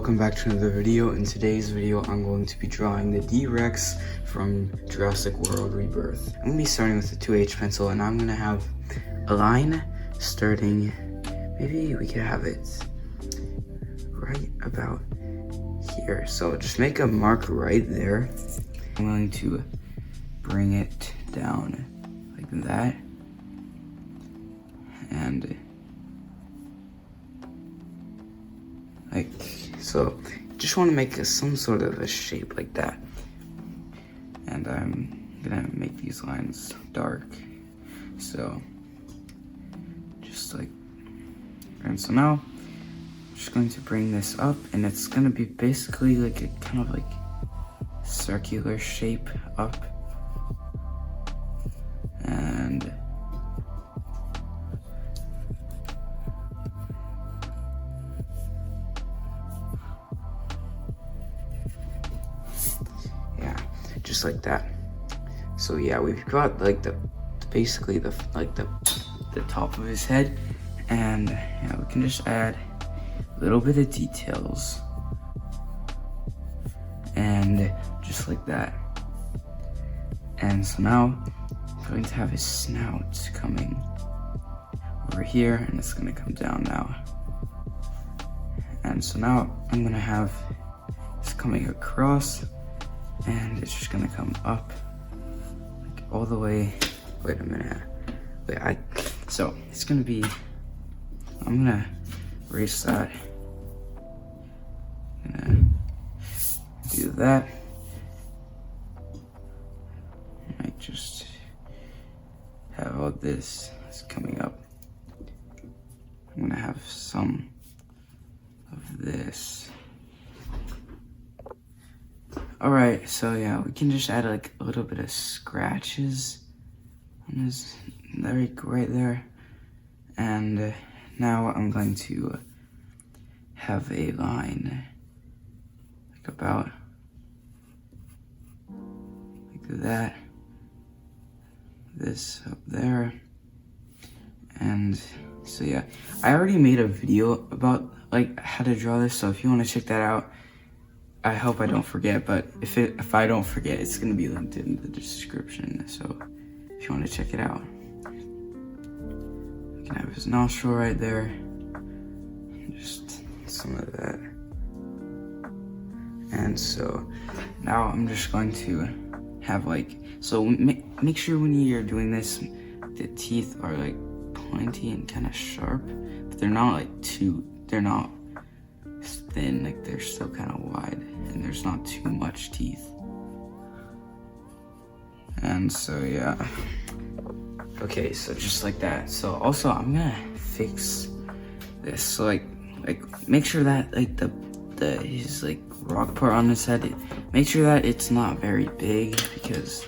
welcome back to another video. In today's video, I'm going to be drawing the D-Rex from Jurassic World Rebirth. I'm going to be starting with the 2H pencil, and I'm going to have a line starting, maybe we could have it right about here. So just make a mark right there. I'm going to bring it down like that. And like so, just want to make some sort of a shape like that. And I'm gonna make these lines dark, so just like, and so now I'm just going to bring this up, and it's gonna be basically like a kind of like circular shape up. And just like that. So yeah, we've got like basically the top of his head, and yeah, we can just add a little bit of details, and just like that. And so now I'm going to have his snout coming over here, and it's going to come down now. And so now I'm going to have this coming across, and it's just gonna come up like all the way. Wait a minute. So it's gonna be, I'm gonna erase that. I'm gonna do that. I just have all this coming up. I'm gonna have some of this. Alright, so yeah, we can just add like a little bit of scratches on this right there. And now I'm going to have a line like about like that, this up there. And so yeah, I already made a video about like how to draw this, so if you want to check that out, I hope I don't forget, but if I don't forget, it's gonna be linked in the description. So if you want to check it out, you can have his nostril right there, just some of that. And so now I'm just going to have like, so make sure when you're doing this, the teeth are like pointy and kind of sharp, but they're not like they're not thin, like they're still kind of wide, and there's not too much teeth. And so yeah, okay, so just like that. So also I'm gonna fix this, so like make sure that like his like rock part on his head, make sure that it's not very big, because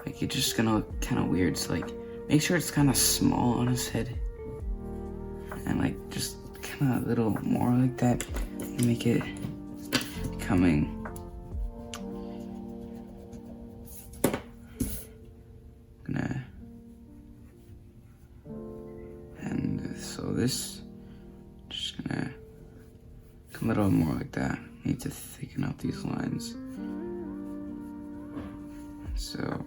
like it's just gonna look kind of weird. So like make sure it's kind of small on his head, and like just kind of a little more like that, and make it coming. And so this just gonna come a little more like that. Need to thicken up these lines. So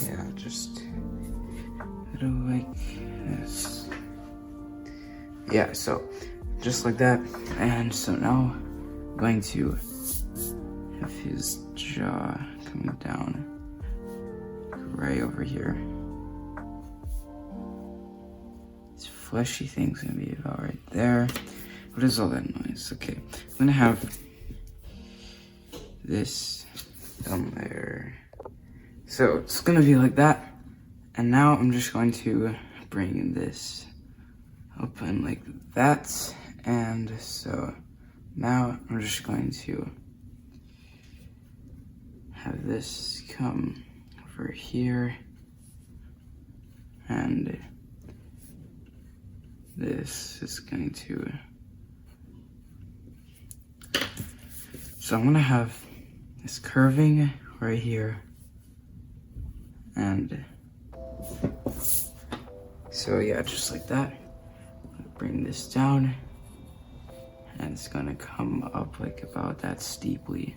yeah, just a little like this. Yeah, so just like that. And so now I'm going to have his jaw coming down right over here. This fleshy thing's gonna be about right there. What is all that noise? Okay, I'm gonna have this down there. So it's gonna be like that. And now I'm just going to bring this open like that. And so now I'm just going to have this come over here, and this is going to, so I'm gonna have this curving right here, and So yeah, just like that. Bring this down, and it's gonna come up like about that steeply.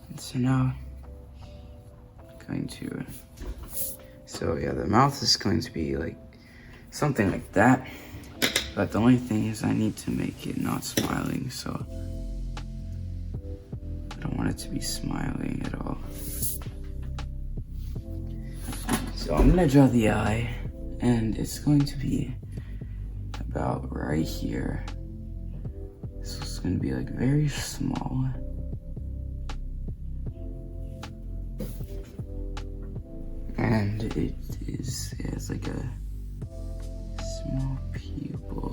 And so now, I'm going to, so yeah, the mouth is going to be like something like that. But the only thing is I need to make it not smiling, so I don't want it to be smiling at all. So I'm gonna draw the eye, and it's going to be about right here. So it's gonna be like very small. And it has like a small pupil.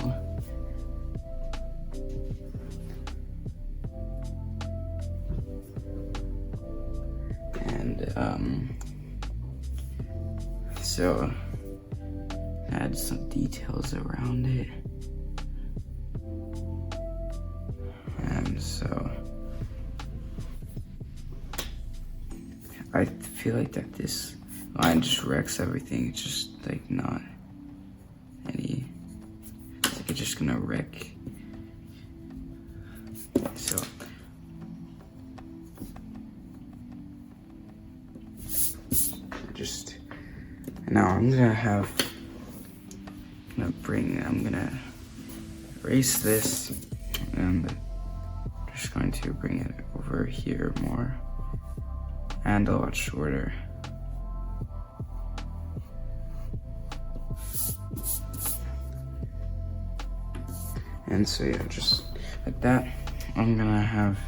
And so add some details around it. And so I feel like that this line just wrecks everything. It's just like not any, it's like it's just gonna wreck. So just, now I'm gonna erase this, and I'm just going to bring it over here more and a lot shorter. And so yeah, just like that. I'm gonna have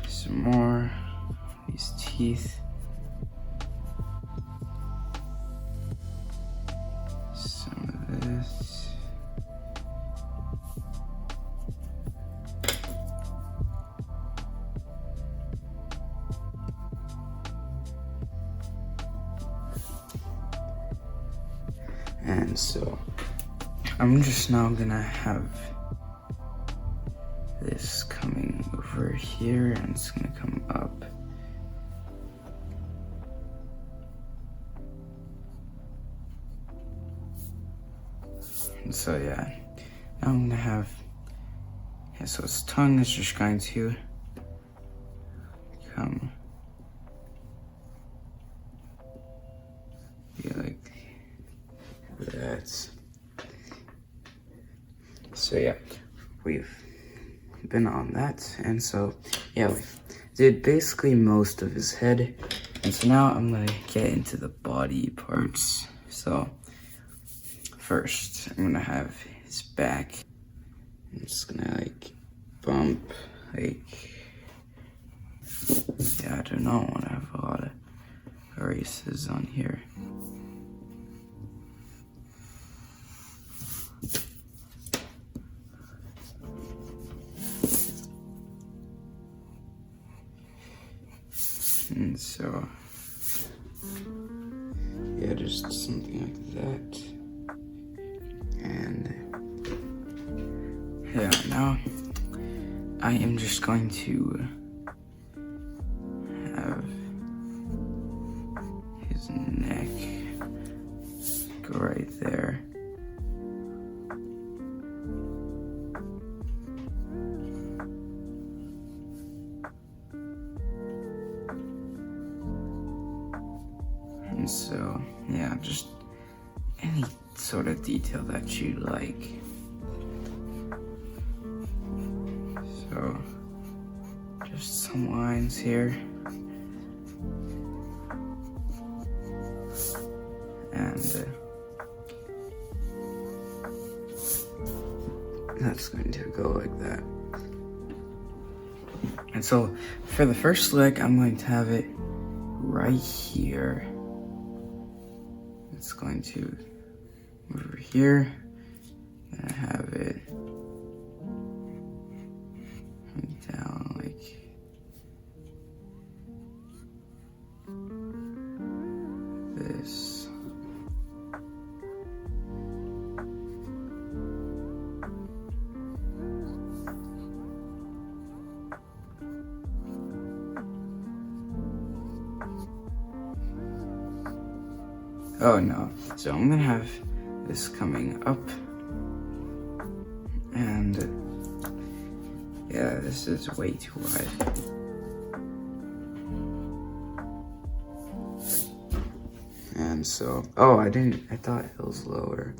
some more of these teeth. Some of this. And so I'm just now gonna have this coming over here, and it's gonna come up. And so yeah, now I'm gonna have, yeah, so its tongue is just going to come, be like that. So yeah, we've been on that, and so yeah, we did basically most of his head, and so now I'm gonna get into the body parts. So first, I'm gonna have his back. I'm just gonna like bump, like, yeah, I don't know, I wanna have a lot of erases on here. And so, yeah, just something like that. And yeah, now I am just going to have his neck go right there. And so, yeah, just any sort of detail that you like. So, just some lines here. And that's going to go like that. And so, for the first leg, I'm going to have it right here. It's going to move over here, and I have it down like this. Oh no. So I'm gonna have this coming up. And yeah, this is way too wide. And so, oh, I thought it was lower.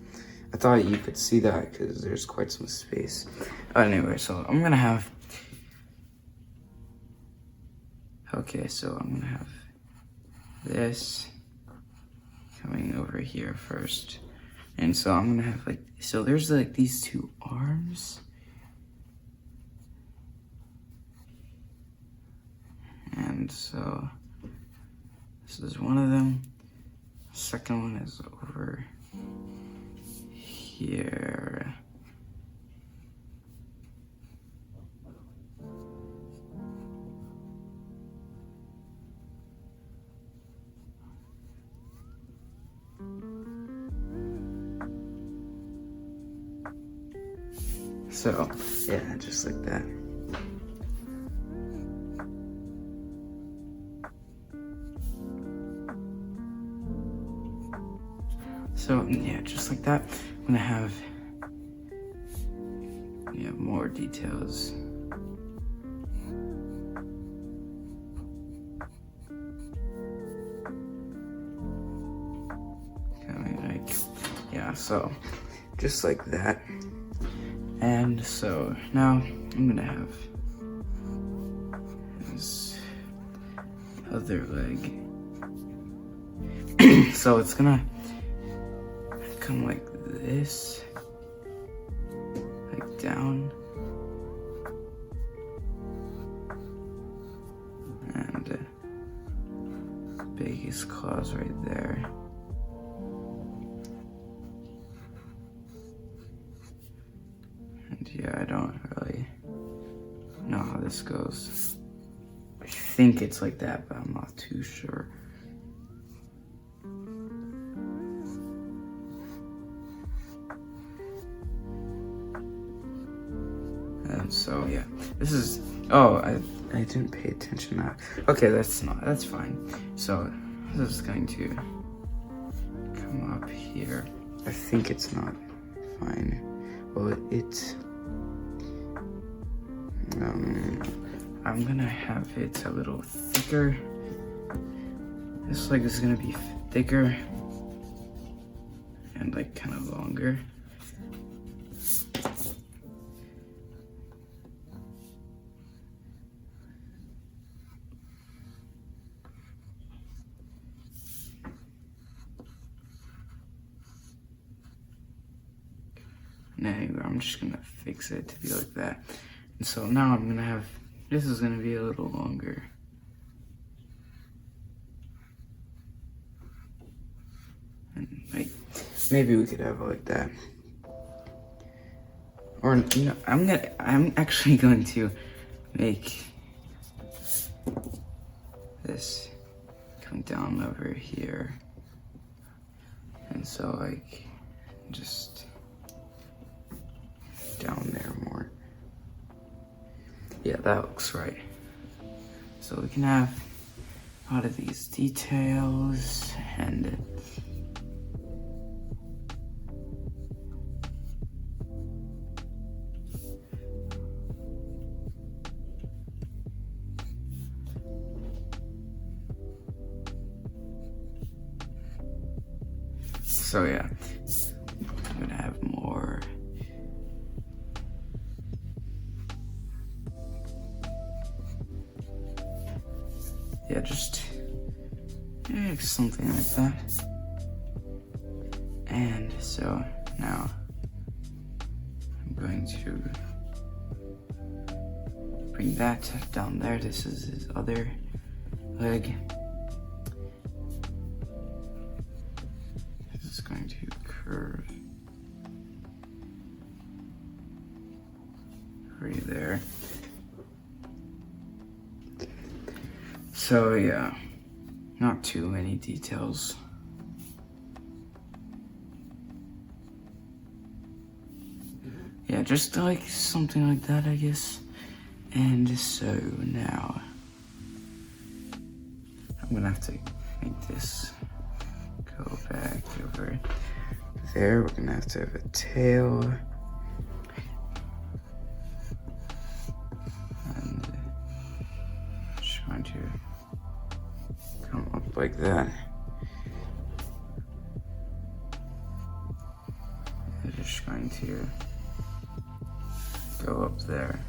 I thought you could see that because there's quite some space. Anyway, so I'm gonna have, okay, so I'm gonna have this coming over here first. And so I'm gonna have like, so there's like these two arms. And so this is one of them. Second one is over here. So, yeah, just like that. So, yeah, just like that. I'm gonna have, more details. Coming like, yeah, so just like that. And so now I'm gonna have this other leg. So it's gonna come like this, like down, and biggest claws right there. And yeah, I don't really know how this goes. I think it's like that, but I'm not too sure. And so yeah, this is, oh, I didn't pay attention to that. Okay, that's fine. So this is going to come up here. I think it's not fine. Well, it's, I'm gonna have it a little thicker. This leg is gonna be thicker and like kind of longer. Anyway, I'm just gonna fix it to be like that. And so now I'm gonna have, this is gonna be a little longer. And like, maybe we could have it like that. Or, I'm actually going to make this come down over here. And so like, just down there more. Yeah, that looks right. So we can have a lot of these details and so yeah, I'm gonna have more. Yeah, just something like that. And so now I'm going to bring that down there. This is his other leg. This is going to curve right there. So yeah, not too many details. Yeah, just like something like that, I guess. And so now I'm gonna have to make this go back over there. We're gonna have to have a tail. And trying to come up like that. I'm just going to go up there.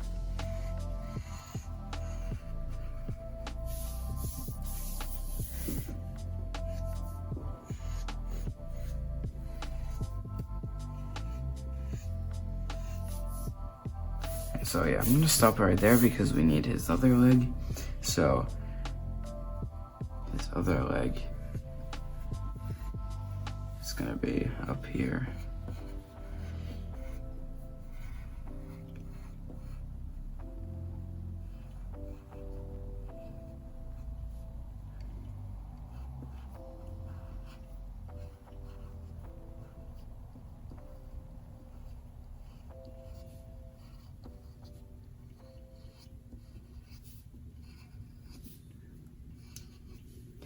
So yeah, I'm gonna stop right there because we need his other leg. So his other leg is gonna be up here.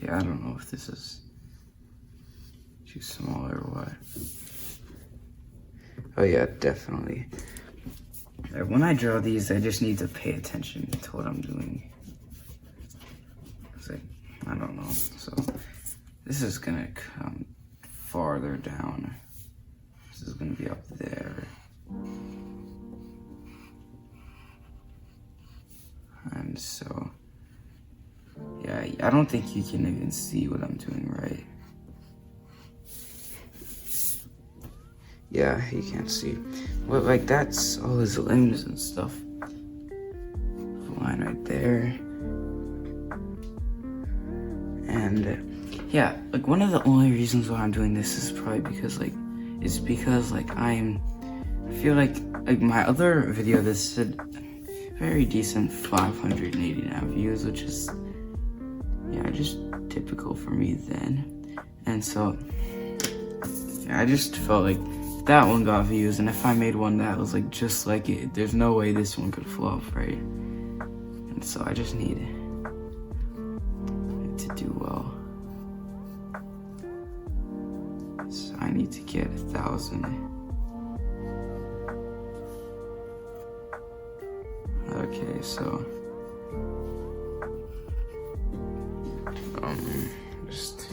Yeah, I don't know if this is too small or what. Oh yeah, definitely. When I draw these, I just need to pay attention to what I'm doing. It's like, I don't know. So this is gonna come farther down. This is gonna be up there. And so, yeah, I don't think you can even see what I'm doing right. Yeah, you can't see. Well, like, that's all his limbs and stuff. Line right there. And, yeah, like, one of the only reasons why I'm doing this is probably because, like, I feel like my other video, this had very decent 589 views, which is, yeah, just typical for me then. And so, yeah, I just felt like that one got views, and if I made one that was like just like it, there's no way this one could flop, right? And so I just need it to do well. So I need to get 1,000. Okay, so just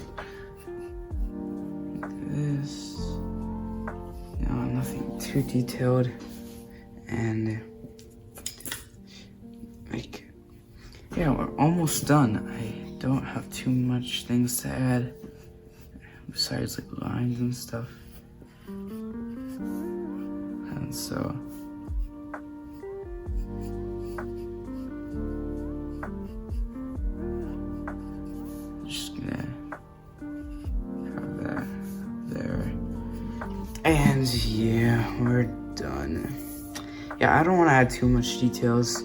this. Nothing too detailed, and like, yeah, we're almost done. I don't have too much things to add besides like lines and stuff, and so just gonna have that there. And yeah, we're done. Yeah, I don't want to add too much details.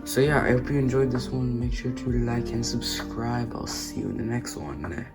So yeah, I hope you enjoyed this one. Make sure to like and subscribe. I'll see you in the next one.